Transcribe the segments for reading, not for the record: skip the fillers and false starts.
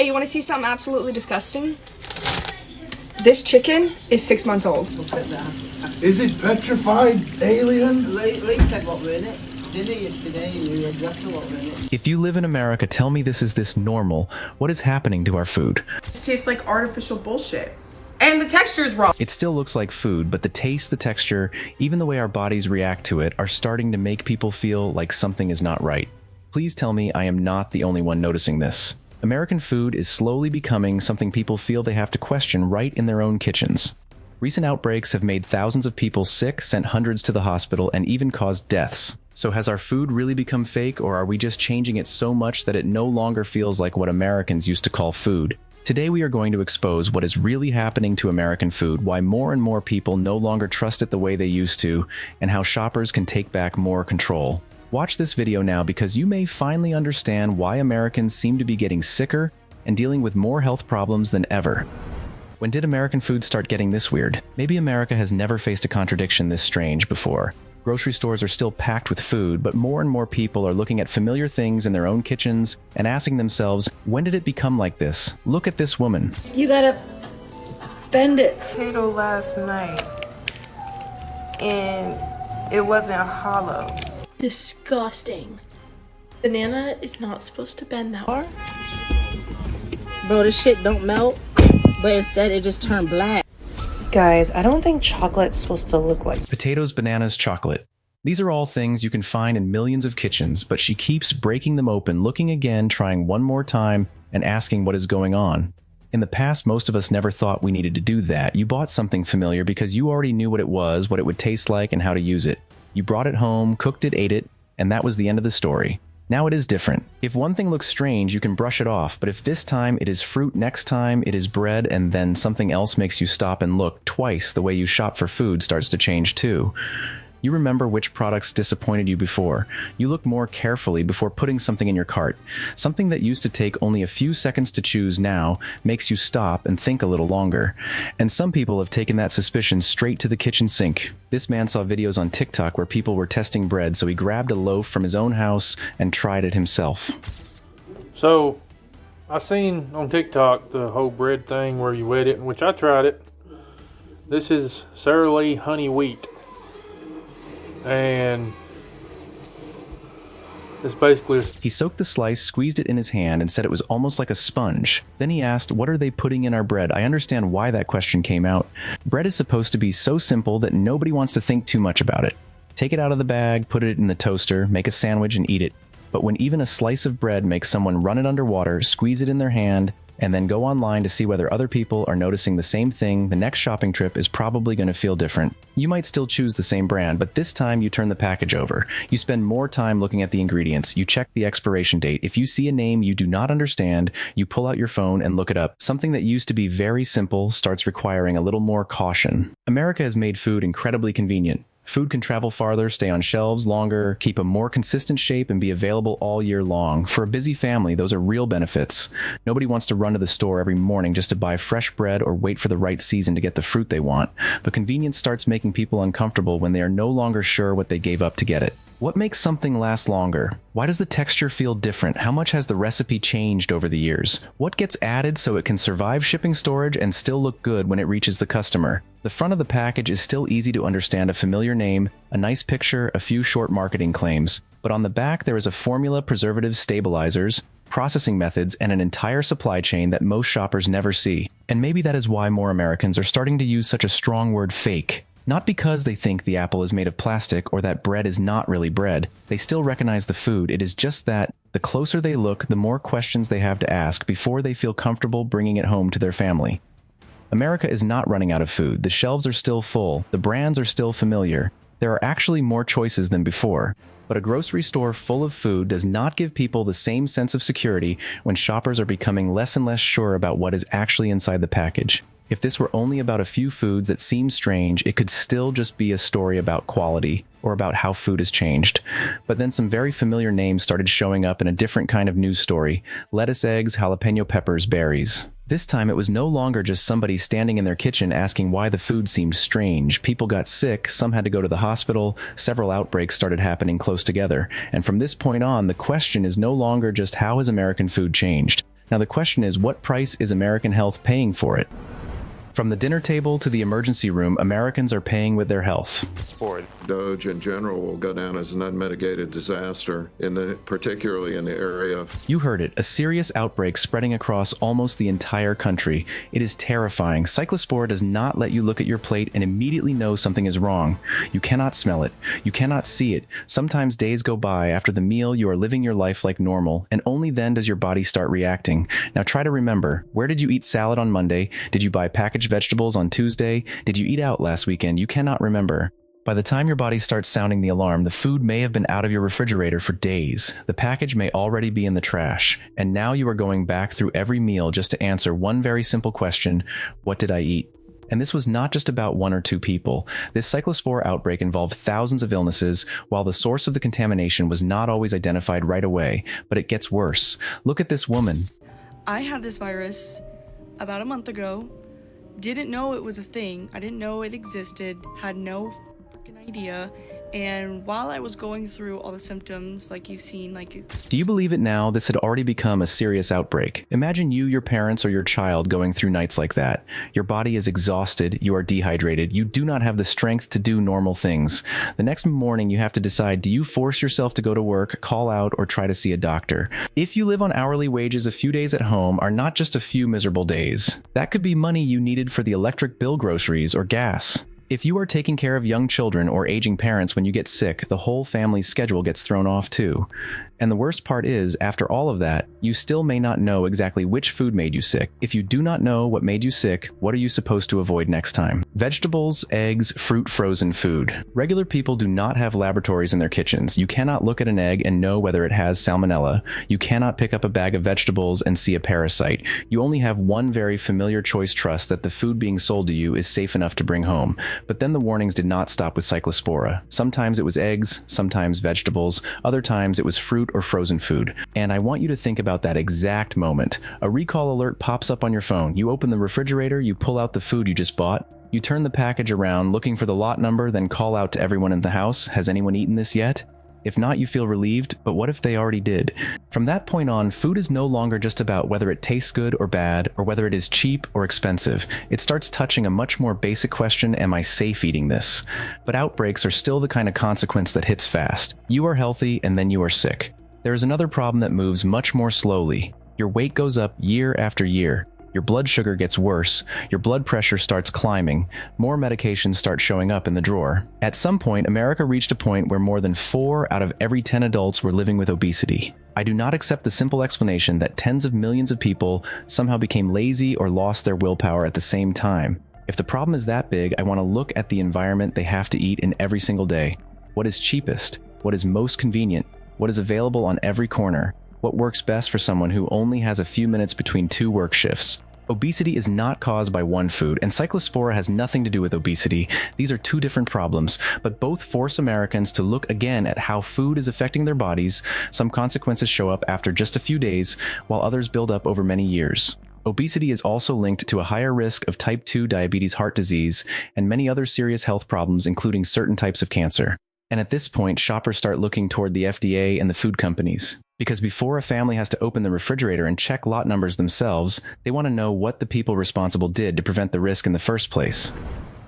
Hey, you want to see something absolutely disgusting? This chicken is 6 months old. Is it petrified, alien? Lee said what were in it. Didn't he yesterday? You knew exactly what were in it. If you live in America, tell me this normal. What is happening to our food? It tastes like artificial bullshit. And the texture is wrong. It still looks like food, but the taste, the texture, even the way our bodies react to it are starting to make people feel like something is not right. Please tell me I am not the only one noticing this. American food is slowly becoming something people feel they have to question right in their own kitchens. Recent outbreaks have made thousands of people sick, sent hundreds to the hospital, and even caused deaths. So has our food really become fake, or are we just changing it so much that it no longer feels like what Americans used to call food? Today we are going to expose what is really happening to American food, why more and more people no longer trust it the way they used to, and how shoppers can take back more control. Watch this video now because you may finally understand why Americans seem to be getting sicker and dealing with more health problems than ever. When did American food start getting this weird? Maybe America has never faced a contradiction this strange before. Grocery stores are still packed with food, but more and more people are looking at familiar things in their own kitchens and asking themselves, when did it become like this? Look at this woman. You gotta bend it. Potato last night. And it wasn't hollow. Disgusting. Banana is not supposed to bend that far. Bro, this shit don't melt, but instead it just turned black. Guys, I don't think chocolate's supposed to look like Potatoes, bananas, chocolate. These are all things you can find in millions of kitchens, but she keeps breaking them open, looking again, trying one more time, and asking what is going on. In the past, most of us never thought we needed to do that. You bought something familiar because you already knew what it was, what it would taste like, and how to use it. You brought it home, cooked it, ate it, and that was the end of the story. Now it is different. If one thing looks strange, you can brush it off, but if this time it is fruit, next time it is bread, and then something else makes you stop and look twice, the way you shop for food starts to change too. You remember which products disappointed you before. You look more carefully before putting something in your cart. Something that used to take only a few seconds to choose now makes you stop and think a little longer. And some people have taken that suspicion straight to the kitchen sink. This man saw videos on TikTok where people were testing bread, so he grabbed a loaf from his own house and tried it himself. So, I seen on TikTok the whole bread thing where you wet it, which I tried it. This is Sara Lee honey wheat. And it's basically... He soaked the slice, squeezed it in his hand, and said it was almost like a sponge. Then he asked, what are they putting in our bread? I understand why that question came out. Bread is supposed to be so simple that nobody wants to think too much about it. Take it out of the bag, put it in the toaster, make a sandwich, and eat it. But when even a slice of bread makes someone run it underwater, squeeze it in their hand, and then go online to see whether other people are noticing the same thing, the next shopping trip is probably going to feel different. You might still choose the same brand, but this time you turn the package over. You spend more time looking at the ingredients. You check the expiration date. If you see a name you do not understand, you pull out your phone and look it up. Something that used to be very simple starts requiring a little more caution. America has made food incredibly convenient. Food can travel farther, stay on shelves longer, keep a more consistent shape, and be available all year long. For a busy family, those are real benefits. Nobody wants to run to the store every morning just to buy fresh bread or wait for the right season to get the fruit they want. But convenience starts making people uncomfortable when they are no longer sure what they gave up to get it. What makes something last longer? Why does the texture feel different? How much has the recipe changed over the years? What gets added so it can survive shipping storage and still look good when it reaches the customer? The front of the package is still easy to understand: a familiar name, a nice picture, a few short marketing claims. But on the back there is a formula, preservatives, stabilizers, processing methods, and an entire supply chain that most shoppers never see. And maybe that is why more Americans are starting to use such a strong word, fake. Not because they think the apple is made of plastic or that bread is not really bread. They still recognize the food. It is just that the closer they look, the more questions they have to ask before they feel comfortable bringing it home to their family. America is not running out of food. The shelves are still full. The brands are still familiar. There are actually more choices than before. But a grocery store full of food does not give people the same sense of security when shoppers are becoming less and less sure about what is actually inside the package. If this were only about a few foods that seem strange, it could still just be a story about quality or about how food has changed. But then some very familiar names started showing up in a different kind of news story: lettuce, eggs, jalapeno peppers, berries. This time it was no longer just somebody standing in their kitchen asking why the food seemed strange. People got sick, some had to go to the hospital, several outbreaks started happening close together. And from this point on, the question is no longer just how has American food changed? Now the question is, what price is American health paying for it? From the dinner table to the emergency room, Americans are paying with their health. Doge in general will go down as an unmitigated disaster, particularly in the area. You heard it, a serious outbreak spreading across almost the entire country. It is terrifying. Cyclospora does not let you look at your plate and immediately know something is wrong. You cannot smell it. You cannot see it. Sometimes days go by after the meal, you are living your life like normal, and only then does your body start reacting. Now try to remember, where did you eat salad on Monday? Did you buy packaged vegetables on Tuesday? Did you eat out last weekend? You cannot remember. By the time your body starts sounding the alarm, the food may have been out of your refrigerator for days. The package may already be in the trash. And now you are going back through every meal just to answer one very simple question: what did I eat? And this was not just about one or two people. This cyclospora outbreak involved thousands of illnesses, while the source of the contamination was not always identified right away. But it gets worse. Look at this woman. I had this virus about a month ago. Didn't know it was a thing. I didn't know it existed. Had no freaking idea. And while I was going through all the symptoms, like you've seen, Do you believe it now? This had already become a serious outbreak. Imagine you, your parents, or your child going through nights like that. Your body is exhausted. You are dehydrated. You do not have the strength to do normal things. The next morning, you have to decide, do you force yourself to go to work, call out, or try to see a doctor? If you live on hourly wages, a few days at home are not just a few miserable days. That could be money you needed for the electric bill, groceries, or gas. If you are taking care of young children or aging parents when you get sick, the whole family's schedule gets thrown off too. And the worst part is, after all of that, you still may not know exactly which food made you sick. If you do not know what made you sick, what are you supposed to avoid next time? Vegetables, eggs, fruit, frozen food. Regular people do not have laboratories in their kitchens. You cannot look at an egg and know whether it has salmonella. You cannot pick up a bag of vegetables and see a parasite. You only have one very familiar choice trust that the food being sold to you is safe enough to bring home. But then the warnings did not stop with cyclospora. Sometimes it was eggs, sometimes vegetables, other times it was fruit or frozen food. And I want you to think about that exact moment. A recall alert pops up on your phone. You open the refrigerator, you pull out the food you just bought, you turn the package around looking for the lot number, then call out to everyone in the house, has anyone eaten this yet? If not, you feel relieved, but what if they already did? From that point on, food is no longer just about whether it tastes good or bad, or whether it is cheap or expensive. It starts touching a much more basic question: am I safe eating this? But outbreaks are still the kind of consequence that hits fast. You are healthy, and then you are sick. There is another problem that moves much more slowly. Your weight goes up year after year. Your blood sugar gets worse, your blood pressure starts climbing, more medications start showing up in the drawer. At some point, America reached a point where more than 4 out of every 10 adults were living with obesity. I do not accept the simple explanation that tens of millions of people somehow became lazy or lost their willpower at the same time. If the problem is that big, I want to look at the environment they have to eat in every single day. What is cheapest? What is most convenient? What is available on every corner? What works best for someone who only has a few minutes between 2 work shifts? Obesity is not caused by one food, and cyclospora has nothing to do with obesity. These are two different problems, but both force Americans to look again at how food is affecting their bodies. Some consequences show up after just a few days, while others build up over many years. Obesity is also linked to a higher risk of type 2 diabetes, heart disease, and many other serious health problems, including certain types of cancer. And at this point, shoppers start looking toward the FDA and the food companies. Because before a family has to open the refrigerator and check lot numbers themselves, they want to know what the people responsible did to prevent the risk in the first place.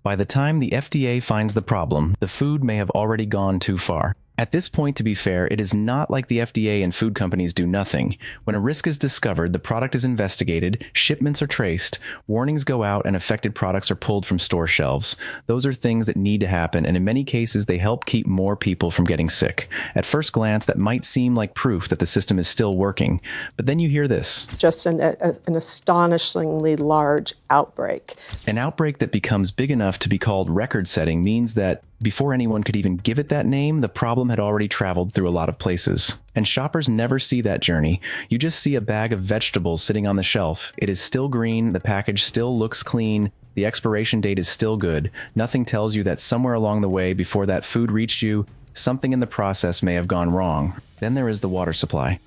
By the time the FDA finds the problem, the food may have already gone too far. At this point, to be fair, it is not like the FDA and food companies do nothing. When a risk is discovered, the product is investigated, shipments are traced, warnings go out, and affected products are pulled from store shelves. Those are things that need to happen, and in many cases, they help keep more people from getting sick. At first glance, that might seem like proof that the system is still working, but then you hear this. Just an astonishingly large outbreak. An outbreak that becomes big enough to be called record-setting means that before anyone could even give it that name, the problem had already traveled through a lot of places. And shoppers never see that journey. You just see a bag of vegetables sitting on the shelf. It is still green, the package still looks clean, the expiration date is still good. Nothing tells you that somewhere along the way before that food reached you, something in the process may have gone wrong. Then there is the water supply.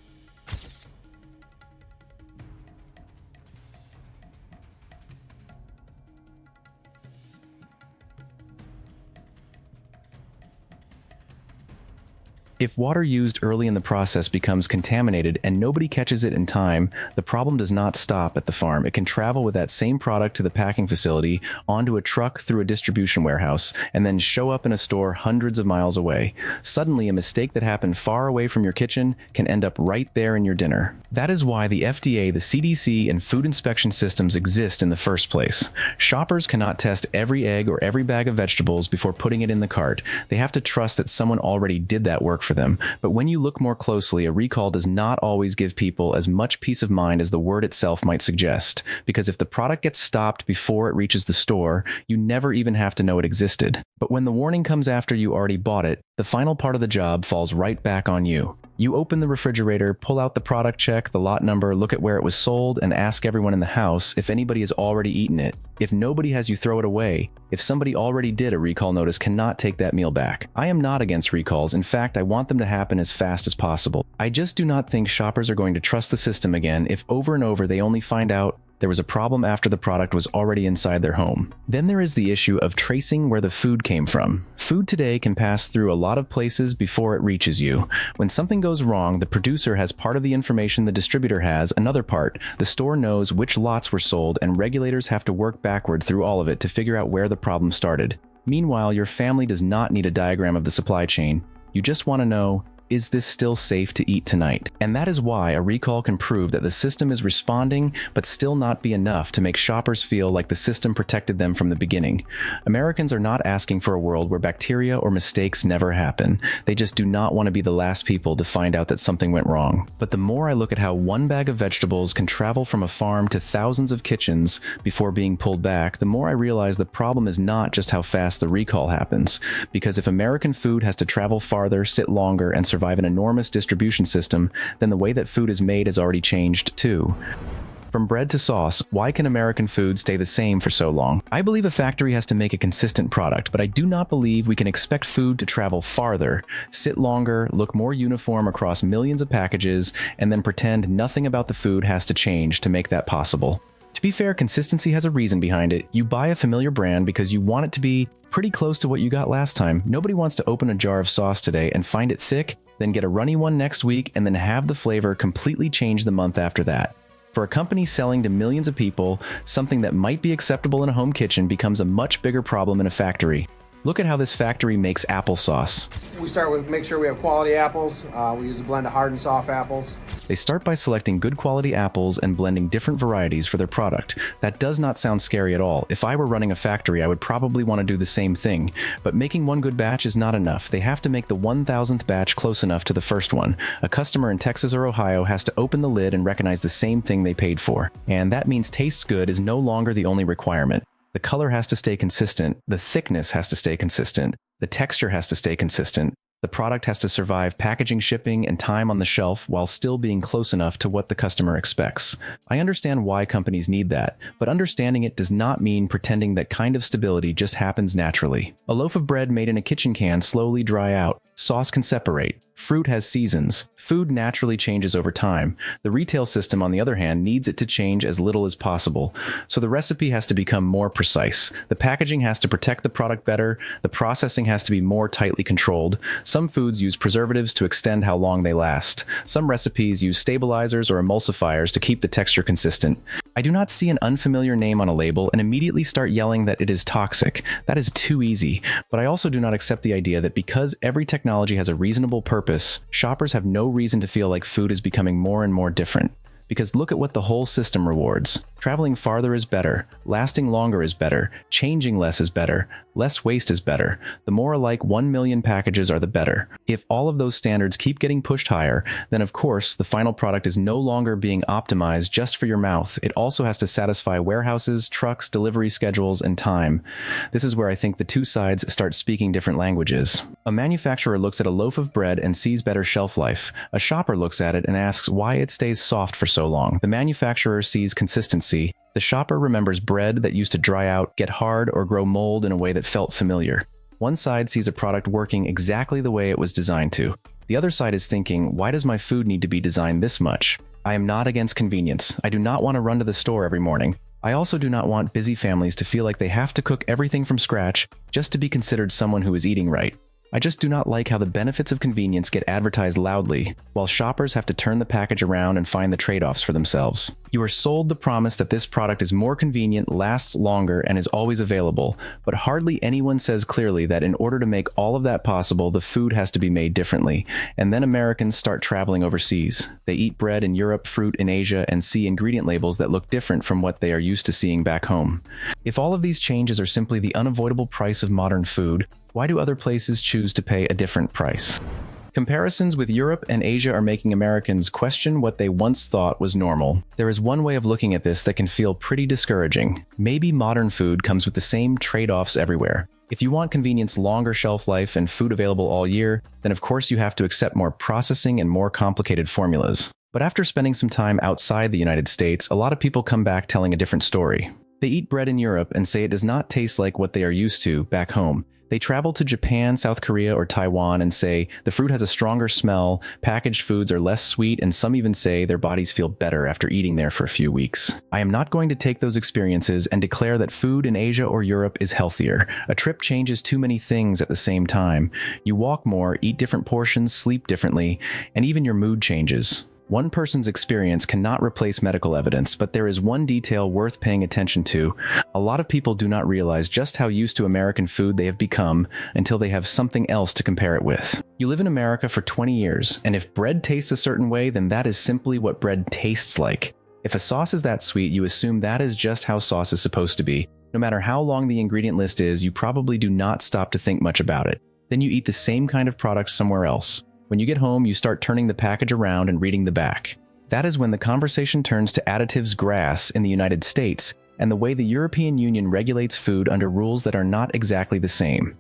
If water used early in the process becomes contaminated and nobody catches it in time, the problem does not stop at the farm. It can travel with that same product to the packing facility, onto a truck through a distribution warehouse, and then show up in a store hundreds of miles away. Suddenly, a mistake that happened far away from your kitchen can end up right there in your dinner. That is why the FDA, the CDC, and food inspection systems exist in the first place. Shoppers cannot test every egg or every bag of vegetables before putting it in the cart. They have to trust that someone already did that work for them. But when you look more closely, a recall does not always give people as much peace of mind as the word itself might suggest. Because if the product gets stopped before it reaches the store, you never even have to know it existed. But when the warning comes after you already bought it, the final part of the job falls right back on you. You open the refrigerator, pull out the product check, the lot number, look at where it was sold, and ask everyone in the house if anybody has already eaten it. If nobody has, you throw it away. If somebody already did, a recall notice cannot take that meal back. I am not against recalls. In fact, I want them to happen as fast as possible. I just do not think shoppers are going to trust the system again if over and over they only find out there was a problem after the product was already inside their home. Then there is the issue of tracing where the food came from. Food today can pass through a lot of places before it reaches you. When something goes wrong, the producer has part of the information the distributor has another part. The store knows which lots were sold, and regulators have to work backward through all of it to figure out where the problem started. Meanwhile, your family does not need a diagram of the supply chain. You just want to know, is this still safe to eat tonight? And that is why a recall can prove that the system is responding, but still not be enough to make shoppers feel like the system protected them from the beginning. Americans are not asking for a world where bacteria or mistakes never happen. They just do not want to be the last people to find out that something went wrong. But the more I look at how one bag of vegetables can travel from a farm to thousands of kitchens before being pulled back, the more I realize the problem is not just how fast the recall happens. Because if American food has to travel farther, sit longer, and survive an enormous distribution system, then the way that food is made has already changed too. From bread to sauce, why can American food stay the same for so long? I believe a factory has to make a consistent product, but I do not believe we can expect food to travel farther, sit longer, look more uniform across millions of packages, and then pretend nothing about the food has to change to make that possible. To be fair, consistency has a reason behind it. You buy a familiar brand because you want it to be pretty close to what you got last time. Nobody wants to open a jar of sauce today and find it thick, then get a runny one next week, and then have the flavor completely change the month after that. For a company selling to millions of people, something that might be acceptable in a home kitchen becomes a much bigger problem in a factory. Look at how this factory makes applesauce. We start with make sure we have quality apples. We use a blend of hard and soft apples. They start by selecting good quality apples and blending different varieties for their product. That does not sound scary at all. If I were running a factory, I would probably want to do the same thing. But making one good batch is not enough. They have to make the 1,000th batch close enough to the first one. A customer in Texas or Ohio has to open the lid and recognize the same thing they paid for. And that means tastes good is no longer the only requirement. The color has to stay consistent, the thickness has to stay consistent, the texture has to stay consistent, the product has to survive packaging, shipping, and time on the shelf while still being close enough to what the customer expects. I understand why companies need that, but understanding it does not mean pretending that kind of stability just happens naturally. A loaf of bread made in a kitchen can slowly dry out. Sauce can separate. Fruit has seasons. Food naturally changes over time. The retail system, on the other hand, needs it to change as little as possible. So the recipe has to become more precise. The packaging has to protect the product better. The processing has to be more tightly controlled. Some foods use preservatives to extend how long they last. Some recipes use stabilizers or emulsifiers to keep the texture consistent. I do not see an unfamiliar name on a label and immediately start yelling that it is toxic. That is too easy. But I also do not accept the idea that because every technology has a reasonable purpose, shoppers have no reason to feel like food is becoming more and more different. Because look at what the whole system rewards. Traveling farther is better, lasting longer is better, changing less is better, less waste is better. The more alike 1 million packages are, the better. If all of those standards keep getting pushed higher, then of course the final product is no longer being optimized just for your mouth. It also has to satisfy warehouses, trucks, delivery schedules, and time. This is where I think the two sides start speaking different languages. A manufacturer looks at a loaf of bread and sees better shelf life. A shopper looks at it and asks why it stays soft for so long. The manufacturer sees consistency. The shopper remembers bread that used to dry out, get hard, or grow mold in a way that felt familiar. One side sees a product working exactly the way it was designed to. The other side is thinking, why does my food need to be designed this much? I am not against convenience. I do not want to run to the store every morning. I also do not want busy families to feel like they have to cook everything from scratch just to be considered someone who is eating right. I just do not like how the benefits of convenience get advertised loudly, while shoppers have to turn the package around and find the trade-offs for themselves. You are sold the promise that this product is more convenient, lasts longer, and is always available, but hardly anyone says clearly that in order to make all of that possible, the food has to be made differently. And then Americans start traveling overseas. They eat bread in Europe, fruit in Asia, and see ingredient labels that look different from what they are used to seeing back home. If all of these changes are simply the unavoidable price of modern food, why do other places choose to pay a different price? Comparisons with Europe and Asia are making Americans question what they once thought was normal. There is one way of looking at this that can feel pretty discouraging. Maybe modern food comes with the same trade-offs everywhere. If you want convenience, longer shelf life, and food available all year, then of course you have to accept more processing and more complicated formulas. But after spending some time outside the United States, a lot of people come back telling a different story. They eat bread in Europe and say it does not taste like what they are used to back home. They travel to Japan, South Korea, or Taiwan and say the fruit has a stronger smell, packaged foods are less sweet, and some even say their bodies feel better after eating there for a few weeks. I am not going to take those experiences and declare that food in Asia or Europe is healthier. A trip changes too many things at the same time. You walk more, eat different portions, sleep differently, and even your mood changes. One person's experience cannot replace medical evidence, but there is one detail worth paying attention to. A lot of people do not realize just how used to American food they have become until they have something else to compare it with. You live in America for 20 years, and if bread tastes a certain way, then that is simply what bread tastes like. If a sauce is that sweet, you assume that is just how sauce is supposed to be. No matter how long the ingredient list is, you probably do not stop to think much about it. Then you eat the same kind of product somewhere else. When you get home, you start turning the package around and reading the back. That is when the conversation turns to additives GRAS in the United States and the way the European Union regulates food under rules that are not exactly the same.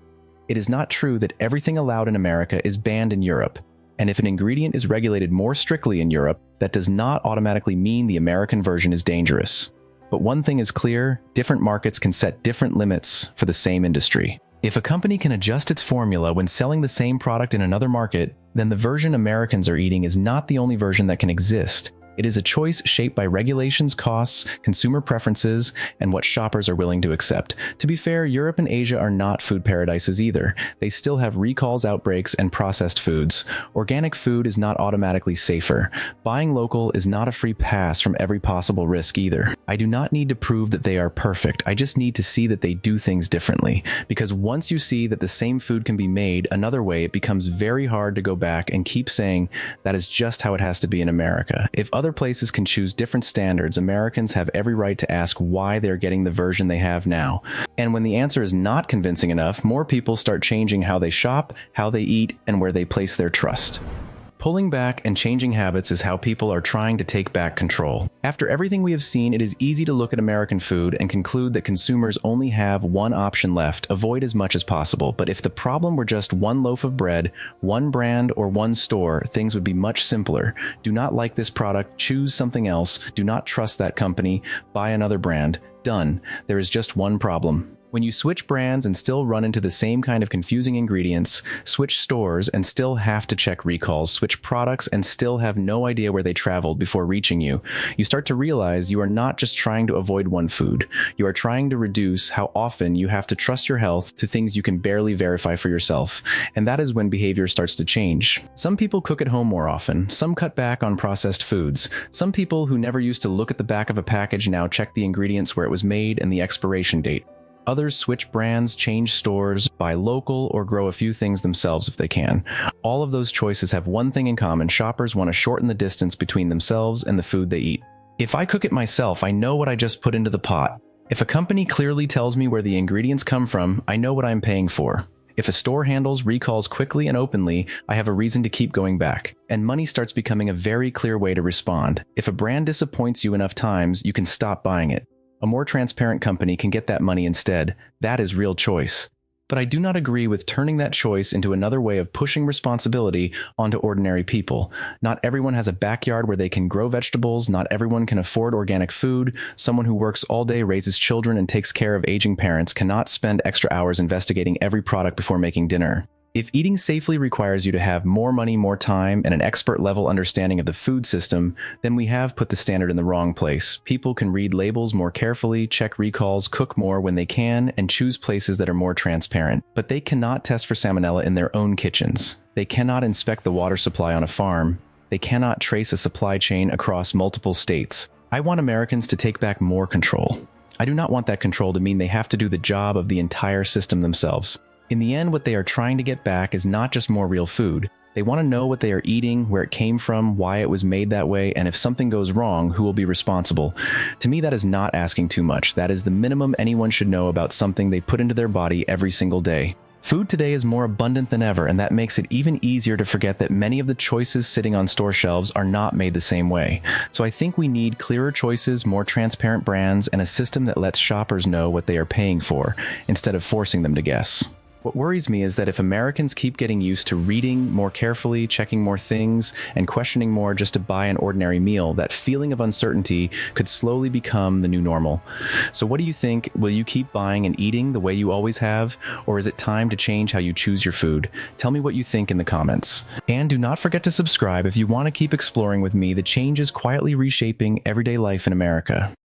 It is not true that everything allowed in America is banned in Europe, and if an ingredient is regulated more strictly in Europe, that does not automatically mean the American version is dangerous. But one thing is clear, different markets can set different limits for the same industry. If a company can adjust its formula when selling the same product in another market, then the version Americans are eating is not the only version that can exist. It is a choice shaped by regulations, costs, consumer preferences, and what shoppers are willing to accept. To be fair, Europe and Asia are not food paradises either. They still have recalls, outbreaks, and processed foods. Organic food is not automatically safer. Buying local is not a free pass from every possible risk either. I do not need to prove that they are perfect. I just need to see that they do things differently. Because once you see that the same food can be made another way, it becomes very hard to go back and keep saying that is just how it has to be in America. If other places can choose different standards, Americans have every right to ask why they're getting the version they have now. And when the answer is not convincing enough, more people start changing how they shop, how they eat, and where they place their trust. Pulling back and changing habits is how people are trying to take back control. After everything we have seen, it is easy to look at American food and conclude that consumers only have one option left: avoid as much as possible. But if the problem were just one loaf of bread, one brand, or one store, things would be much simpler. Do not like this product, choose something else. Do not trust that company, buy another brand. Done. There is just one problem. When you switch brands and still run into the same kind of confusing ingredients, switch stores and still have to check recalls, switch products and still have no idea where they traveled before reaching you, you start to realize you are not just trying to avoid one food. You are trying to reduce how often you have to trust your health to things you can barely verify for yourself. And that is when behavior starts to change. Some people cook at home more often. Some cut back on processed foods. Some people who never used to look at the back of a package now check the ingredients where it was made and the expiration date. Others switch brands, change stores, buy local, or grow a few things themselves if they can. All of those choices have one thing in common: shoppers want to shorten the distance between themselves and the food they eat. If I cook it myself, I know what I just put into the pot. If a company clearly tells me where the ingredients come from, I know what I'm paying for. If a store handles recalls quickly and openly, I have a reason to keep going back. And money starts becoming a very clear way to respond. If a brand disappoints you enough times, you can stop buying it. A more transparent company can get that money instead. That is real choice. But I do not agree with turning that choice into another way of pushing responsibility onto ordinary people. Not everyone has a backyard where they can grow vegetables. Not everyone can afford organic food. Someone who works all day, raises children, and takes care of aging parents cannot spend extra hours investigating every product before making dinner. If eating safely requires you to have more money, more time, and an expert-level understanding of the food system, then we have put the standard in the wrong place. People can read labels more carefully, check recalls, cook more when they can, and choose places that are more transparent. But they cannot test for salmonella in their own kitchens. They cannot inspect the water supply on a farm. They cannot trace a supply chain across multiple states. I want Americans to take back more control. I do not want that control to mean they have to do the job of the entire system themselves. In the end, what they are trying to get back is not just more real food. They want to know what they are eating, where it came from, why it was made that way, and if something goes wrong, who will be responsible. To me, that is not asking too much. That is the minimum anyone should know about something they put into their body every single day. Food today is more abundant than ever, and that makes it even easier to forget that many of the choices sitting on store shelves are not made the same way. So I think we need clearer choices, more transparent brands, and a system that lets shoppers know what they are paying for, instead of forcing them to guess. What worries me is that if Americans keep getting used to reading more carefully, checking more things, and questioning more just to buy an ordinary meal, that feeling of uncertainty could slowly become the new normal. So what do you think? Will you keep buying and eating the way you always have? Or is it time to change how you choose your food? Tell me what you think in the comments. And do not forget to subscribe if you want to keep exploring with me the changes quietly reshaping everyday life in America.